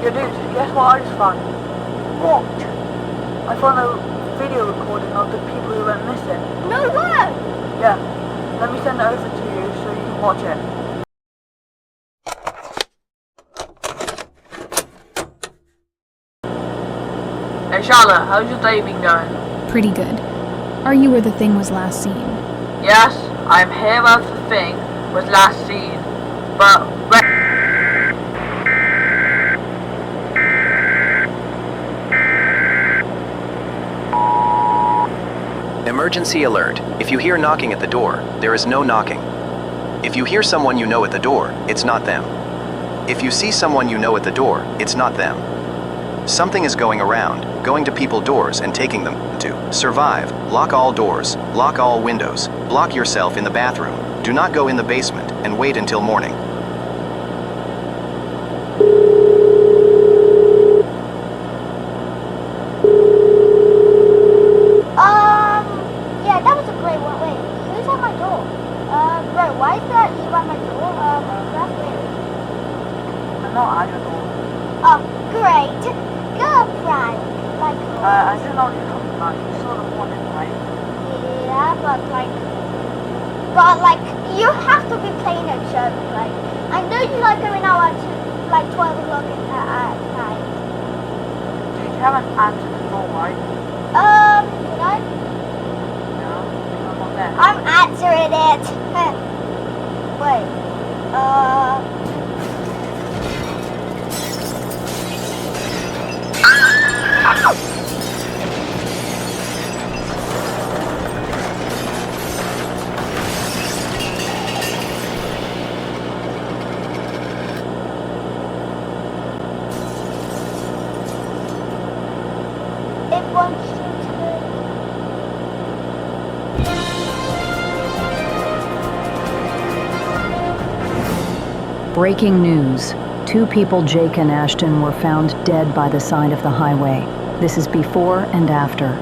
Yo, dude, guess what I just found? What? I found a video recording of the people who went missing. No way! Yeah, let me send it over to you so you can watch it. Hey Charlotte, how's your day been going? Pretty good. Are you where the thing was last seen? Yes, I'm here where the thing was last seen, but Emergency alert. If you hear knocking at the door, there is no knocking. If you hear someone you know at the door, it's not them. If you see someone you know at the door, it's not them. Something is going around, going to people's doors and taking them to survive. Lock all doors, lock all windows, lock yourself in the bathroom. Do not go in the basement and wait until morning. Yeah, that was a great one. Wait, who's at my door? Bro, why is that you at my door? That's weird. I'm not at your door. Oh, great. Girlfriend. Like, I don't know what you're talking about. You saw the warning, right? yeah, but like, you have to be playing a joke. Like, I know you like going out at like 12 o'clock at night. Dude, you haven't answered the door, right? Did I? No, I'm not there. I'm answering it. Wait. It wants you to. Breaking news. 2 people, Jake and Ashton, were found dead by the side of the highway. This is before and after.